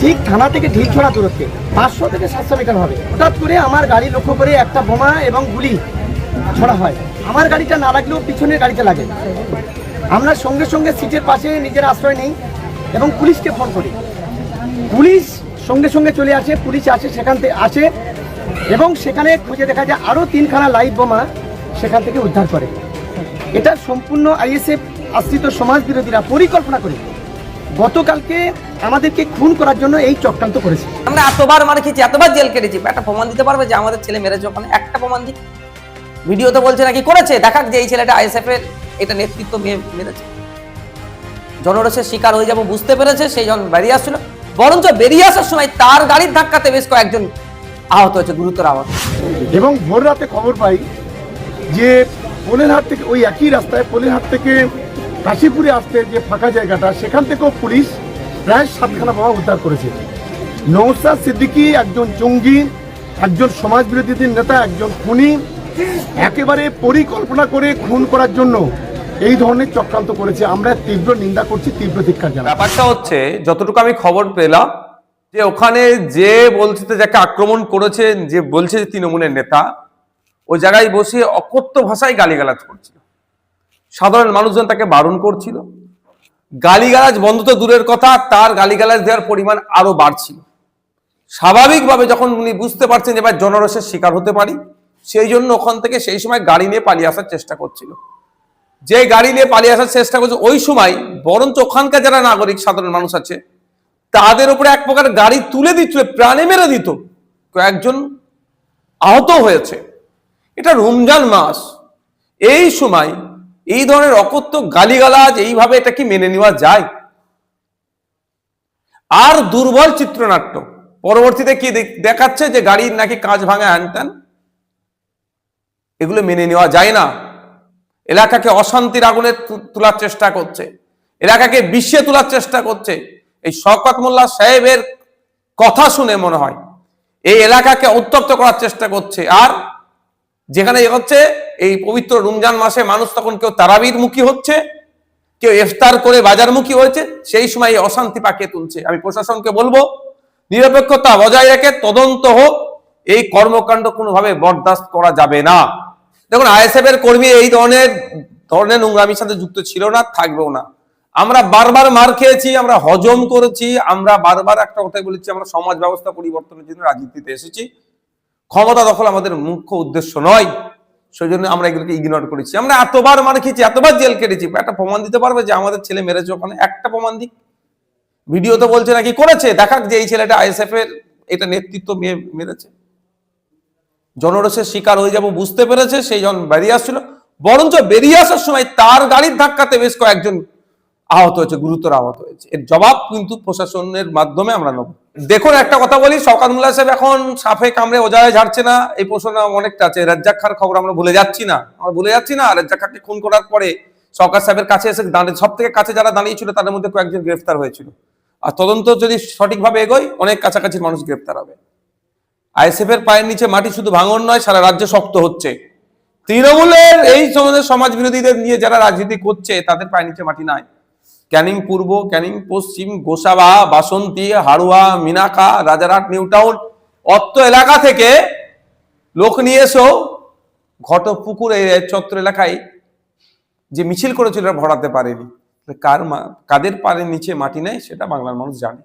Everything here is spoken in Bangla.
ঠিক থানা থেকে ঢিলছড়া দূরত্বে 500 থেকে 700 মিটার হবে। হঠাৎ করে আমার গাড়ি লক্ষ্য করে একটা বোমা এবং গুলি ছড়া হয়। আমার গাড়িটা না লাগলেও পিছনের গাড়িতে লাগে। আমরা সঙ্গে সঙ্গে সিটের পাশে নিজের আশ্রয় নিই এবং পুলিশকে ফোন করি। পুলিশ সঙ্গে সঙ্গে চলে আসে, পুলিশ আসে, সেখান থেকে আসে এবং সেখানে খুঁজে দেখা যায় আরও 3খানা লাইভ বোমা সেখান থেকে উদ্ধার করে। এটা সম্পূর্ণ আইএসএফ আশ্রিত সমাজ বিরোধীরা পরিকল্পনা করে গতকালকে আমাদেরকে খুন করার জন্য এই চক্রান্ত করেছে। আমরা এতবার মার খেয়েছি, এতবার জেল কেটেছি, একটা প্রমাণ দিতে পারবে যে আমাদের ছেলে মেরেছে? ওখানে একটা প্রমাণ দিই। ভিডিও তো বলছে নাকি করেছে, দেখাক যে এই ছেলেটা আইএসএফ এর এটা নেতৃত্ব মেরেছে। জনরোষের শিকার হয়ে যাবো বুঝতে পেরেছে, সেই জন বেরিয়ে আসছিল। বরঞ্চ বেরিয়ে আসার সময় তার গাড়ির ধাক্কাতে বেশ কয়েকজন আহত হয়েছে, গুরুতর আহত। এবং ভোর রাতে খবর পাই যে পোলেরহাট থেকে ওই একই রাস্তায় পোলেরহাট থেকে কাশীপুরে আসতে যে ফাঁকা জায়গাটা, সেখান থেকেও পুলিশ প্রায় 7খানা বোমা উদ্ধার করেছে। নওশাদ সিদ্দিকী একজন জঙ্গি, একজন সমাজ বিরোধীদের নেতা, একজন খুনি, একেবারে পরিকল্পনা করে খুন করার জন্য এই ধরনের চক্রান্ত করেছে। আমরা তীব্র নিন্দা করছি, তীব্র ধিক্কার জানাই। ব্যাপারটা হচ্ছে, যতটুকু আমি খবর পেলাম, যে ওখানে যে বলছে যাকে আক্রমণ করেছে, যে বলছে যে তৃণমূলের নেতা, ওই জায়গায় বসে অকথ্য ভাষায় গালিগালাজ করছিল। সাধারণ মানুষজন তাকে বারণ করছিল। গালিগালাজ বন্ধ তো দূরের কথা, তার গালিগালাজ দেওয়ার পরিমাণ আরো বাড়ছিল। স্বাভাবিকভাবে যখন উনি বুঝতে পারছেন যে এবার জনরোষের শিকার হতে পারি, সেই জন্য ওখান থেকে সেই সময় গাড়ি নিয়ে পালিয়ে আসার চেষ্টা করছিল। যে গাড়ি নিয়ে পালিয়ে আসার চেষ্টা করছে, ওই সময় বরঞ্চ ওখানকার যারা নাগরিক সাধারণ মানুষ আছে তাদের উপরে এক প্রকার গাড়ি তুলে দিচ্ছিল, প্রাণে মেরে দিত। কয়েকজন আহত হয়েছে। এটা রমজান মাস, এই সময় এই ধরনের অকথ্য গালিগালাজ এইভাবে এটা কি মেনে নেওয়া যায়? আর দুর্বল চিত্রনাট্য পরবর্তীতে কি দেখাচ্ছে যে গাড়ির নাকি কাঁচ ভাঙা হ্যানত্যান, এগুলো মেনে নেওয়া যায় না। এলাকাকে অশান্তির আগুনে তোলার চেষ্টা করছে, এলাকাকে বিশ্বে তোলার চেষ্টা করছে। এই শওকত মোল্লা সাহেবের কথা শুনে মনে হয় এই এলাকাকে উত্তপ্ত করার চেষ্টা করছে। আর যেখানে হচ্ছে এই পবিত্র রমজান মাসে মানুষ তখন কেউ তারাবির মুখী হচ্ছে, কেউ ইফতার করে বাজারমুখী হয়েছে, সেই সময় এই অশান্তি পাকিয়ে তুলছে। আমি প্রশাসনকে বলবো, নিরপেক্ষতা বজায় রেখে তদন্ত হোক, এই কর্মকাণ্ড কোনোভাবে বরদাস্ত করা যাবে না। দেখুন, আইএসএফ এর কর্মী এই ধরনের নোংরামির সাথে যুক্ত ছিল না, থাকবেও না। আমরা বারবার মার খেয়েছি, আমরা হজম করেছি, আমরা বারবার একটা কথাই বলেছি, আমরা সমাজ ব্যবস্থা পরিবর্তনের জন্য রাজনীতিতে এসেছি। ক্ষমতা দখল আমাদের মুখ্য উদ্দেশ্য নয়, সেই জন্য আমরা এগুলোকে ইগনোর করেছি। আমরা এতবার মার খেয়েছি, এতবার জেল কেটেছি, একটা প্রমাণ দিতে পারবে যে আমাদের ছেলে মেরেছে? ওখানে একটা প্রমাণ দিক। ভিডিও তো বলছে নাকি করেছে, দেখাক যে এই ছেলেটা আইএসএফ এর এটা নেতৃত্ব মেরেছে। জনরোষের শিকার হয়ে যাবো বুঝতে পেরেছে, সেই জন বেরিয়ে আসছিল। বরঞ্চ বেরিয়ে আসার সময় তার গাড়ির ধাক্কাতে বেশ কয়েকজন আহত হয়েছে, গুরুতর আহত হয়েছে। এর জবাব কিন্তু প্রশাসনের মাধ্যমে আমরা নেব। দেখুন, একটা কথা বলি, শওকত মোল্লা সাহেব এখন সাপে কামড়ে ওজায় ঝাড়ছে না, এই প্রশ্ন অনেকটা আছে। রাজ্জাক খাঁর খবর আমরা ভুলে যাচ্ছি না, রাজ্জাক খাঁকে খুন করার পরে শওকত সাহেবের কাছে এসে দাঁড়িয়ে, সব থেকে কাছে যারা দাঁড়িয়েছিল তাদের মধ্যে কয়েকজন গ্রেফতার হয়েছিল। আর তদন্ত যদি সঠিকভাবে এগোয়, অনেক কাছাকাছি মানুষ গ্রেফতার হবে। আইএসএফ এর পায়ের নিচে মাটি শুধু ভাঙন নয়, সারা রাজ্য শক্ত হচ্ছে। তৃণমূলের এই সমাজ বিরোধীদের নিয়ে যারা রাজনীতি করছে, তাদের পায়ের নিচে মাটি নাই। ক্যানিং পূর্ব, ক্যানিং পশ্চিম, গোসাবা, বাসন্তী, হাড়ুয়া, মিনাকা, রাজারহাট, নিউ টাউন, অত্র এলাকা থেকে লোক নিয়ে এসেও ঘটপুকুর চত্বর এলাকায় যে মিছিল করেছিল ভরাতে পারেনি। কাদের পায়ের নিচে মাটি নেই সেটা বাংলার মানুষ জানে।